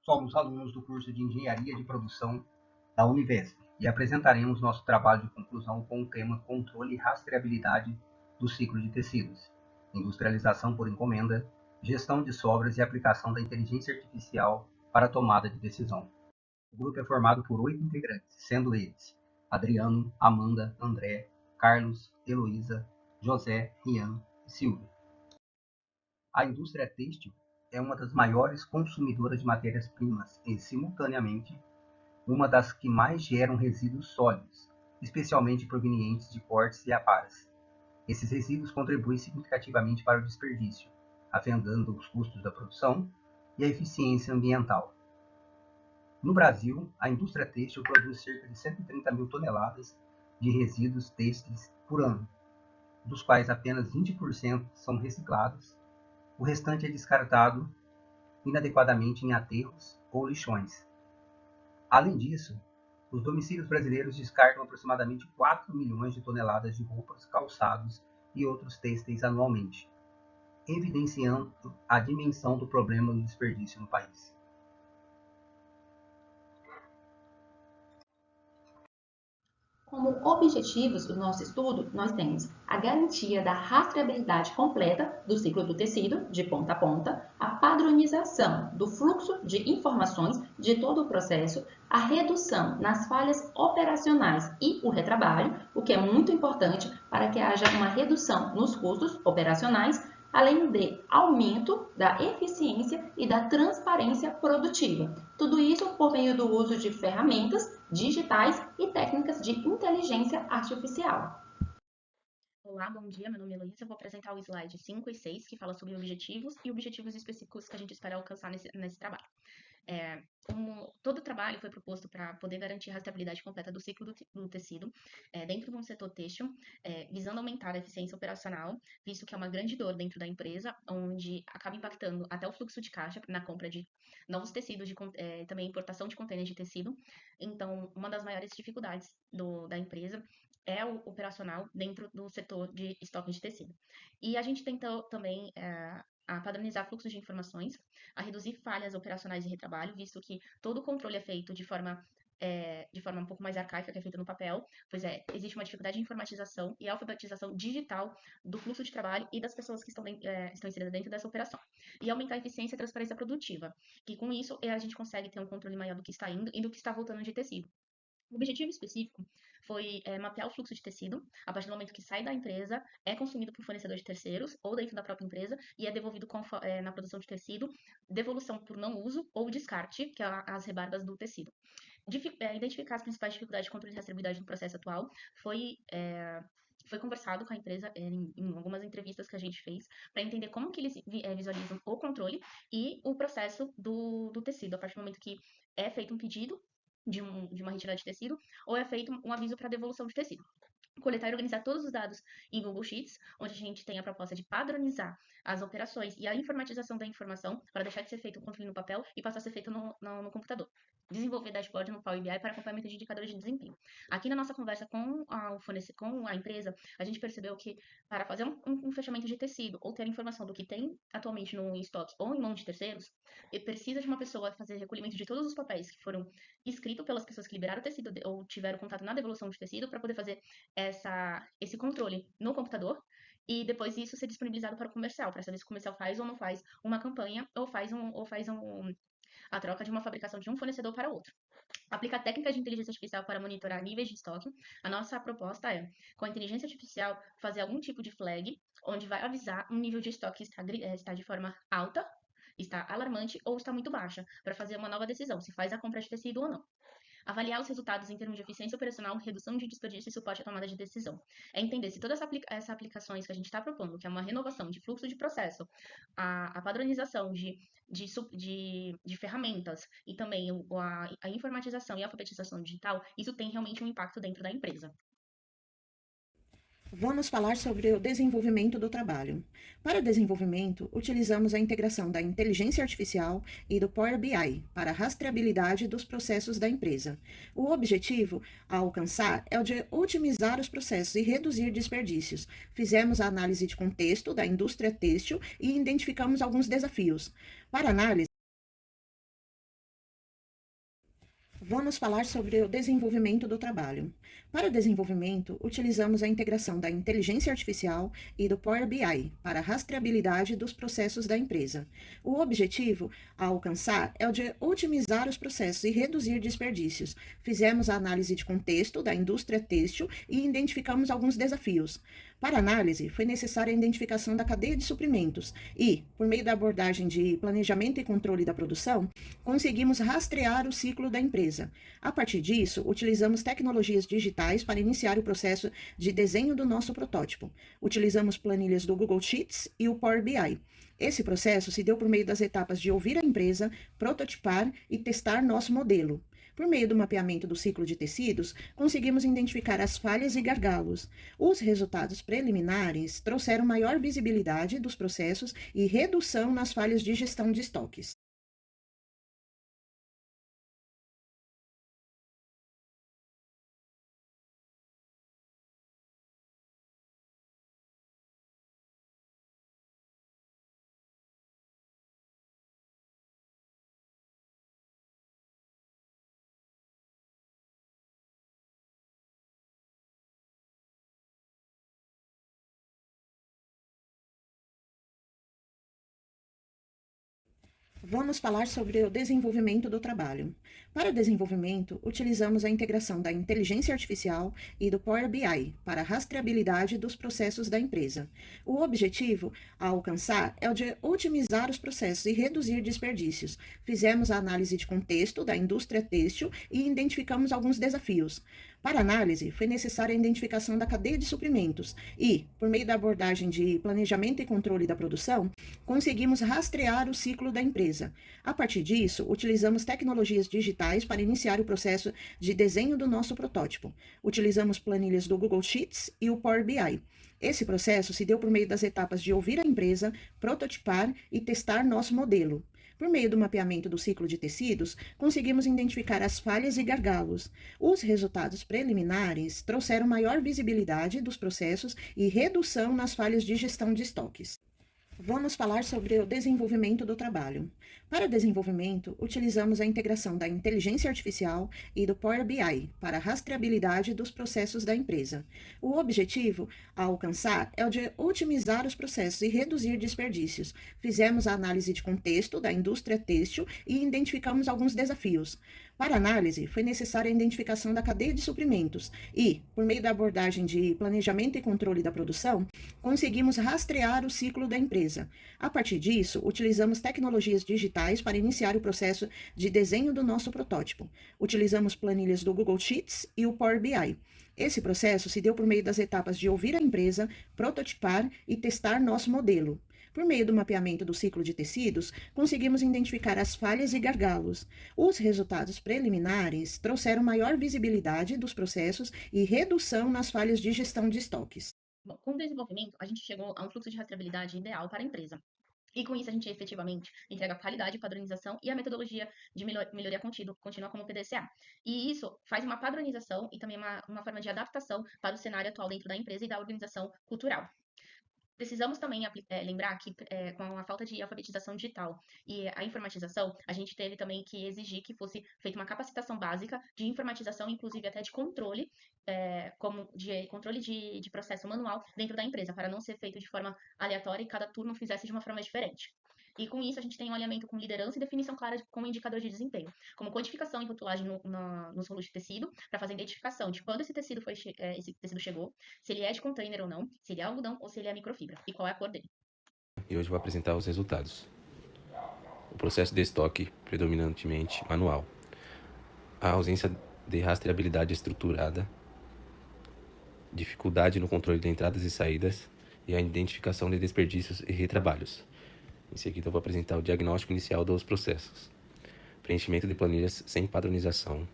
Somos alunos do curso de Engenharia de Produção da Univesp e apresentaremos nosso trabalho de conclusão com o tema Controle e Rastreabilidade do Ciclo de Tecidos, Industrialização por Encomenda, Gestão de Sobras e Aplicação da Inteligência Artificial para a Tomada de Decisão. O grupo é formado por 8 integrantes, sendo eles Adriano, Amanda, André, Carlos, Heloísa, José, Rian e Silvio. A indústria têxtil é uma das maiores consumidoras de matérias-primas e, simultaneamente, uma das que mais geram resíduos sólidos, especialmente provenientes de cortes e aparas. Esses resíduos contribuem significativamente para o desperdício, afetando os custos da produção e a eficiência ambiental. No Brasil, a indústria têxtil produz cerca de 130 mil toneladas de resíduos têxteis por ano, dos quais apenas 20% são reciclados. O restante é descartado inadequadamente em aterros ou lixões. Além disso, os domicílios brasileiros descartam aproximadamente 4 milhões de toneladas de roupas, calçados e outros têxteis anualmente, evidenciando a dimensão do problema do desperdício no país. Como objetivos do nosso estudo, nós temos a garantia da rastreabilidade completa do ciclo do tecido, de ponta a ponta, a padronização do fluxo de informações de todo o processo, a redução nas falhas operacionais e o retrabalho, o que é muito importante para que haja uma redução nos custos operacionais, além de aumento da eficiência e da transparência produtiva. Tudo isso por meio do uso de ferramentas digitais e técnicas de inteligência artificial. Olá, bom dia, meu nome é Heloísa, eu vou apresentar o slide 5 e 6, que fala sobre objetivos e objetivos específicos que a gente espera alcançar nesse trabalho. Como todo o trabalho foi proposto para poder garantir a rastreabilidade completa do ciclo do tecido dentro de um setor têxtil, visando aumentar a eficiência operacional, visto que é uma grande dor dentro da empresa, onde acaba impactando até o fluxo de caixa na compra de novos tecidos, também importação de contêineres de tecido. Então, uma das maiores dificuldades da empresa é o operacional dentro do setor de estoque de tecido. E a gente tentou também a padronizar fluxos de informações, a reduzir falhas operacionais de retrabalho, visto que todo o controle é feito de forma um pouco mais arcaica, que é feita no papel, pois existe uma dificuldade de informatização e alfabetização digital do fluxo de trabalho e das pessoas que estão inseridas dentro dessa operação. E aumentar a eficiência e a transparência produtiva, que com isso a gente consegue ter um controle maior do que está indo e do que está voltando de tecido. O objetivo específico foi mapear o fluxo de tecido a partir do momento que sai da empresa, é consumido por fornecedor de terceiros ou dentro da própria empresa e é devolvido na produção de tecido, devolução por não uso ou descarte, que é as rebarbas do tecido. Identificar as principais dificuldades de controle de rastreabilidade no processo atual foi conversado com a empresa em algumas entrevistas que a gente fez para entender como que eles visualizam o controle e o processo do tecido, a partir do momento que é feito um pedido de uma retirada de tecido, ou é feito um aviso para devolução de tecido. Coletar e organizar todos os dados em Google Sheets, onde a gente tem a proposta de padronizar as operações e a informatização da informação para deixar de ser feito o controle no papel e passar a ser feito no computador. Desenvolver dashboard no Power BI para acompanhamento de indicadores de desempenho. Aqui na nossa conversa com a empresa, a gente percebeu que para fazer um fechamento de tecido ou ter informação do que tem atualmente no estoque ou em mão de terceiros, precisa de uma pessoa fazer recolhimento de todos os papéis que foram escritos pelas pessoas que liberaram o tecido ou tiveram contato na devolução de tecido para poder fazer esse controle no computador e depois isso ser disponibilizado para o comercial, para saber se o comercial faz ou não faz uma campanha ou faz a troca de uma fabricação de um fornecedor para outro. Aplicar técnicas de inteligência artificial para monitorar níveis de estoque. A nossa proposta é, com a inteligência artificial, fazer algum tipo de flag, onde vai avisar um nível de estoque está de forma alta, está alarmante ou está muito baixa, para fazer uma nova decisão, se faz a compra de tecido ou não. Avaliar os resultados em termos de eficiência operacional, redução de desperdício e suporte à tomada de decisão. É entender se todas essas aplicações que a gente está propondo, que é uma renovação de fluxo de processo, a padronização de ferramentas e também a informatização e a alfabetização digital, isso tem realmente um impacto dentro da empresa. Vamos falar sobre o desenvolvimento do trabalho. Para o desenvolvimento, utilizamos a integração da inteligência artificial e do Power BI para a rastreabilidade dos processos da empresa. O objetivo a alcançar é o de otimizar os processos e reduzir desperdícios. Fizemos a análise de contexto da indústria têxtil e identificamos alguns desafios. Para análise, Vamos falar sobre o desenvolvimento do trabalho. Para o desenvolvimento, utilizamos a integração da inteligência artificial e do Power BI para a rastreabilidade dos processos da empresa. O objetivo a alcançar é o de otimizar os processos e reduzir desperdícios. Fizemos a análise de contexto da indústria têxtil e identificamos alguns desafios. Para análise, foi necessária a identificação da cadeia de suprimentos e, por meio da abordagem de planejamento e controle da produção, conseguimos rastrear o ciclo da empresa. A partir disso, utilizamos tecnologias digitais para iniciar o processo de desenho do nosso protótipo. Utilizamos planilhas do Google Sheets e o Power BI. Esse processo se deu por meio das etapas de ouvir a empresa, prototipar e testar nosso modelo. Por meio do mapeamento do ciclo de tecidos, conseguimos identificar as falhas e gargalos. Os resultados preliminares trouxeram maior visibilidade dos processos e redução nas falhas de gestão de estoques. Vamos falar sobre o desenvolvimento do trabalho. Para o desenvolvimento, utilizamos a integração da inteligência artificial e do Power BI para a rastreabilidade dos processos da empresa. O objetivo a alcançar é o de otimizar os processos e reduzir desperdícios. Fizemos a análise de contexto da indústria têxtil e identificamos alguns desafios. Para análise, foi necessária a identificação da cadeia de suprimentos e, por meio da abordagem de planejamento e controle da produção, conseguimos rastrear o ciclo da empresa. A partir disso, utilizamos tecnologias digitais para iniciar o processo de desenho do nosso protótipo. Utilizamos planilhas do Google Sheets e o Power BI. Esse processo se deu por meio das etapas de ouvir a empresa, prototipar e testar nosso modelo. Por meio do mapeamento do ciclo de tecidos, conseguimos identificar as falhas e gargalos. Os resultados preliminares trouxeram maior visibilidade dos processos e redução nas falhas de gestão de estoques. Vamos falar sobre o desenvolvimento do trabalho. Para o desenvolvimento, utilizamos a integração da inteligência artificial e do Power BI para a rastreabilidade dos processos da empresa. O objetivo a alcançar é o de otimizar os processos e reduzir desperdícios. Fizemos a análise de contexto da indústria têxtil e identificamos alguns desafios. Para análise, foi necessária a identificação da cadeia de suprimentos e, por meio da abordagem de planejamento e controle da produção, conseguimos rastrear o ciclo da empresa. A partir disso, utilizamos tecnologias digitais para iniciar o processo de desenho do nosso protótipo. Utilizamos planilhas do Google Sheets e o Power BI. Esse processo se deu por meio das etapas de ouvir a empresa, prototipar e testar nosso modelo. Por meio do mapeamento do ciclo de tecidos, conseguimos identificar as falhas e gargalos. Os resultados preliminares trouxeram maior visibilidade dos processos e redução nas falhas de gestão de estoques. Bom, com o desenvolvimento, a gente chegou a um fluxo de rastreabilidade ideal para a empresa. E com isso, a gente efetivamente entrega qualidade, padronização e a metodologia de melhoria contínua como o PDCA. E isso faz uma padronização e também uma forma de adaptação para o cenário atual dentro da empresa e da organização cultural. Precisamos também lembrar que, com a falta de alfabetização digital e a informatização, a gente teve também que exigir que fosse feita uma capacitação básica de informatização, inclusive até de controle, como de controle de processo manual dentro da empresa, para não ser feito de forma aleatória e cada turno fizesse de uma forma diferente. E com isso, a gente tem um alinhamento com liderança e definição clara com indicadores de desempenho, como codificação e rotulagem nos rolos de tecido, para fazer a identificação de quando esse tecido chegou, se ele é de container ou não, se ele é algodão ou se ele é microfibra, e qual é a cor dele. E hoje vou apresentar os resultados. O processo de estoque predominantemente manual. A ausência de rastreabilidade estruturada, dificuldade no controle de entradas e saídas e a identificação de desperdícios e retrabalhos. Em seguida, eu vou apresentar o diagnóstico inicial dos processos. Preenchimento de planilhas sem padronização.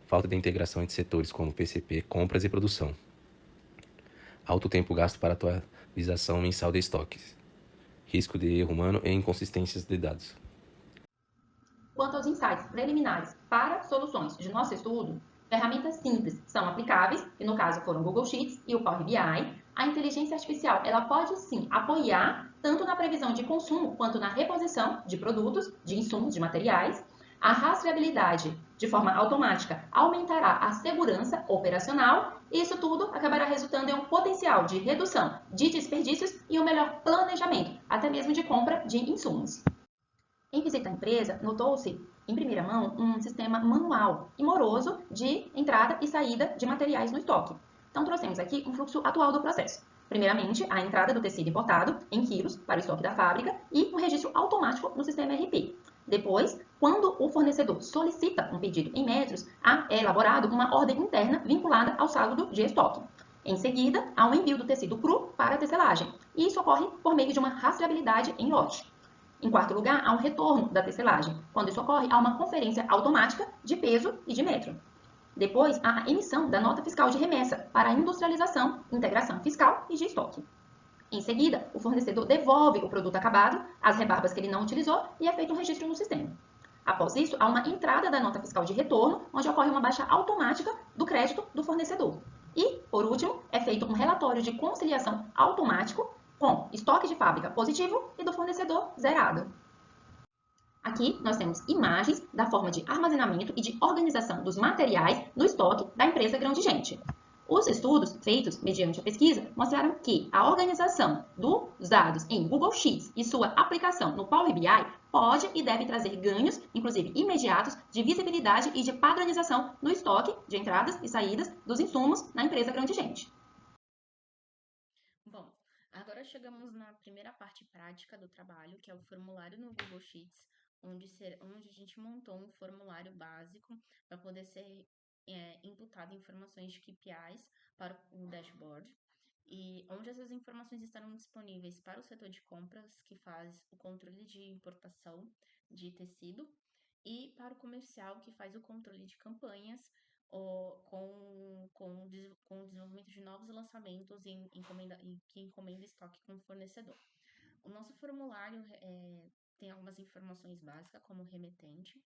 Falta de integração entre setores como PCP, compras e produção. Alto tempo gasto para atualização mensal de estoques. Risco de erro humano e inconsistências de dados. Quanto aos insights preliminares para soluções de nosso estudo, ferramentas simples são aplicáveis, e no caso foram o Google Sheets e o Power BI. A inteligência artificial ela pode sim apoiar tanto na previsão de consumo quanto na reposição de produtos, de insumos, de materiais. A rastreabilidade de forma automática aumentará a segurança operacional e isso tudo acabará resultando em um potencial de redução de desperdícios e um melhor planejamento, até mesmo de compra de insumos. Em visita à empresa, notou-se em primeira mão um sistema manual e moroso de entrada e saída de materiais no estoque. Então, trouxemos aqui um fluxo atual do processo. Primeiramente, a entrada do tecido importado em quilos para o estoque da fábrica e um registro automático no sistema ERP. Depois, quando o fornecedor solicita um pedido em metros, é elaborado uma ordem interna vinculada ao saldo de estoque. Em seguida, há um envio do tecido cru para a tecelagem, e isso ocorre por meio de uma rastreabilidade em lote. Em quarto lugar, há um retorno da tecelagem. Quando isso ocorre, há uma conferência automática de peso e de metro. Depois, há a emissão da nota fiscal de remessa para a industrialização, integração fiscal e de estoque. Em seguida, o fornecedor devolve o produto acabado, as rebarbas que ele não utilizou e é feito um registro no sistema. Após isso, há uma entrada da nota fiscal de retorno, onde ocorre uma baixa automática do crédito do fornecedor. E, por último, é feito um relatório de conciliação automático com estoque de fábrica positivo e do fornecedor zerado. Aqui nós temos imagens da forma de armazenamento e de organização dos materiais no estoque da empresa Grão-de-Gente. Os estudos feitos mediante a pesquisa mostraram que a organização dos dados em Google Sheets e sua aplicação no Power BI pode e deve trazer ganhos, inclusive imediatos, de visibilidade e de padronização no estoque de entradas e saídas dos insumos na empresa Grão-de-Gente. Bom, agora chegamos na primeira parte prática do trabalho, que é o formulário no Google Sheets, onde a gente montou um formulário básico para poder ser imputado informações de KPIs para o dashboard, e onde essas informações estarão disponíveis para o setor de compras, que faz o controle de importação de tecido, e para o comercial, que faz o controle de campanhas com o desenvolvimento de novos lançamentos e que encomenda estoque com o fornecedor. O nosso formulário tem algumas informações básicas, como remetente,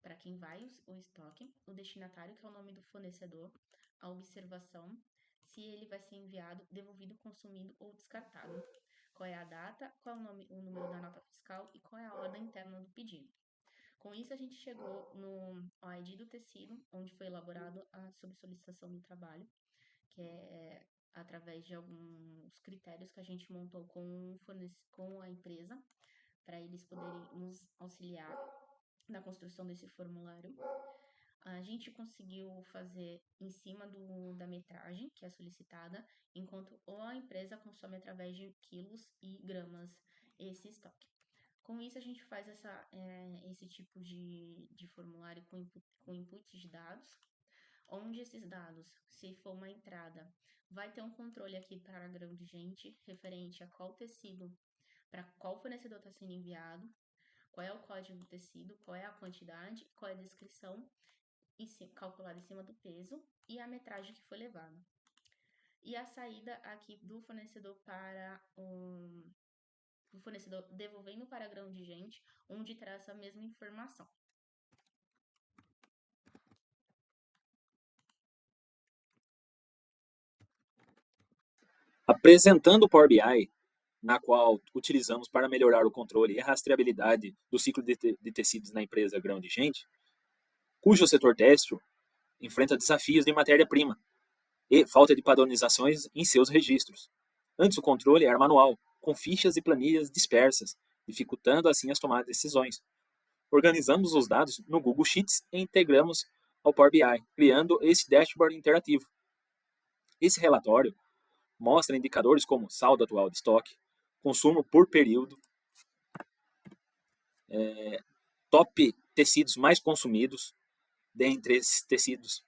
para quem vai o estoque, o destinatário, que é o nome do fornecedor, a observação, se ele vai ser enviado, devolvido, consumido ou descartado, qual é a data, qual é o número da nota fiscal e qual é a ordem interna do pedido. Com isso, a gente chegou no ID do tecido, onde foi elaborado sob solicitação do trabalho, que é através de alguns critérios que a gente montou com a empresa, para eles poderem nos auxiliar na construção desse formulário. A gente conseguiu fazer em cima da metragem que é solicitada, enquanto a empresa consome através de quilos e gramas esse estoque. Com isso, a gente faz esse tipo de formulário com inputs de dados, onde esses dados, se for uma entrada, vai ter um controle aqui para Grão-de-Gente referente a qual tecido, para qual fornecedor está sendo enviado, qual é o código do tecido, qual é a quantidade, qual é a descrição, calculada em cima do peso, e a metragem que foi levada. E a saída aqui do fornecedor para o fornecedor devolvendo para Grão-de-Gente, onde terá essa mesma informação. Apresentando o Power BI, na qual utilizamos para melhorar o controle e a rastreabilidade do ciclo de tecidos na empresa Grão-de-Gente, cujo setor têxtil enfrenta desafios de matéria-prima e falta de padronizações em seus registros. Antes, o controle era manual, com fichas e planilhas dispersas, dificultando assim as tomadas de decisões. Organizamos os dados no Google Sheets e integramos ao Power BI, criando esse dashboard interativo. Esse relatório mostra indicadores como saldo atual de estoque, consumo por período, top tecidos mais consumidos. Dentre esses tecidos,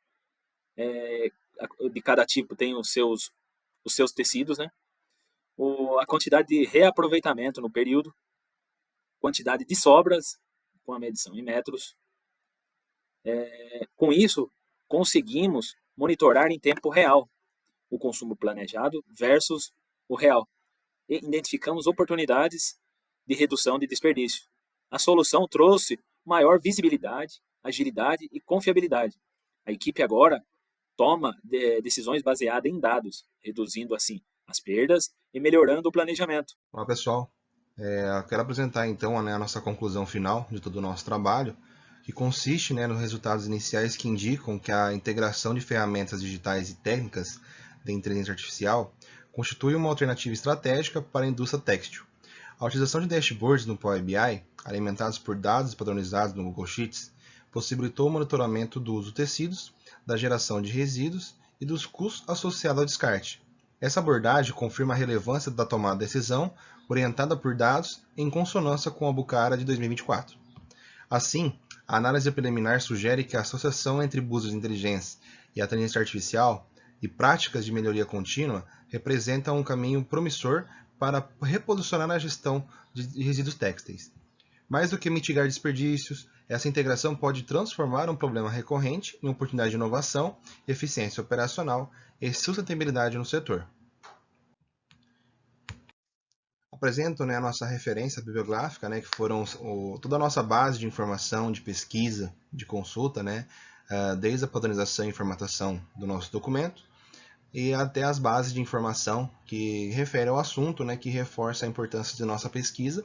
de cada tipo tem os seus tecidos, né? A quantidade de reaproveitamento no período, quantidade de sobras, com a medição em metros. Com isso, conseguimos monitorar em tempo real o consumo planejado versus o real. E identificamos oportunidades de redução de desperdício. A solução trouxe maior visibilidade, agilidade e confiabilidade. A equipe agora toma decisões baseadas em dados, reduzindo assim as perdas e melhorando o planejamento. Olá pessoal, eu quero apresentar então a nossa conclusão final de todo o nosso trabalho, que consiste, né, nos resultados iniciais que indicam que a integração de ferramentas digitais e técnicas de inteligência artificial constitui uma alternativa estratégica para a indústria têxtil. A utilização de dashboards no Power BI, alimentados por dados padronizados no Google Sheets, possibilitou o monitoramento do uso de tecidos, da geração de resíduos e dos custos associados ao descarte. Essa abordagem confirma a relevância da tomada de decisão orientada por dados em consonância com a Bucara de 2024. Assim, a análise preliminar sugere que a associação entre business inteligência e a inteligência artificial e práticas de melhoria contínua representa um caminho promissor para reposicionar a gestão de resíduos têxteis. Mais do que mitigar desperdícios, essa integração pode transformar um problema recorrente em oportunidade de inovação, eficiência operacional e sustentabilidade no setor. Apresento, né, a nossa referência bibliográfica, né, que foram toda a nossa base de informação, de pesquisa, de consulta, né, desde a padronização e formatação do nosso documento, e até as bases de informação que referem ao assunto, né, que reforça a importância de nossa pesquisa.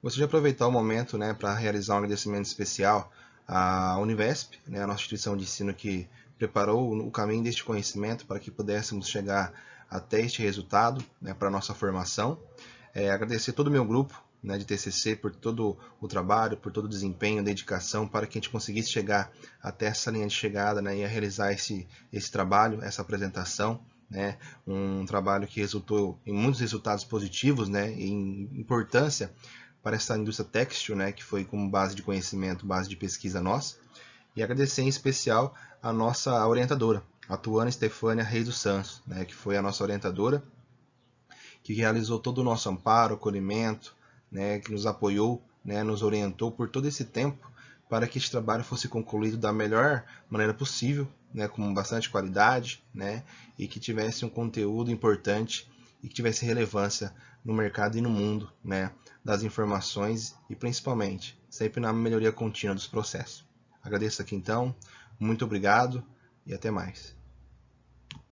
Gostaria de aproveitar o momento, né, para realizar um agradecimento especial à Univesp, né, a nossa instituição de ensino que preparou o caminho deste conhecimento para que pudéssemos chegar até este resultado, né, para a nossa formação. Agradecer todo o meu grupo, né, de TCC por todo o trabalho, por todo o desempenho, dedicação, para que a gente conseguisse chegar até essa linha de chegada, né, e a realizar esse trabalho, essa apresentação, né, um trabalho que resultou em muitos resultados positivos, né, e em importância para essa indústria têxtil, né, que foi como base de conhecimento, base de pesquisa nossa. E agradecer em especial a nossa orientadora, a Tuana Estefânia Reis dos Santos, né, que foi a nossa orientadora, que realizou todo o nosso amparo, acolhimento, né, que nos apoiou, né, nos orientou por todo esse tempo para que este trabalho fosse concluído da melhor maneira possível, né, com bastante qualidade, né, e que tivesse um conteúdo importante e que tivesse relevância no mercado e no mundo, né, das informações e principalmente sempre na melhoria contínua dos processos. Agradeço aqui então, muito obrigado e até mais.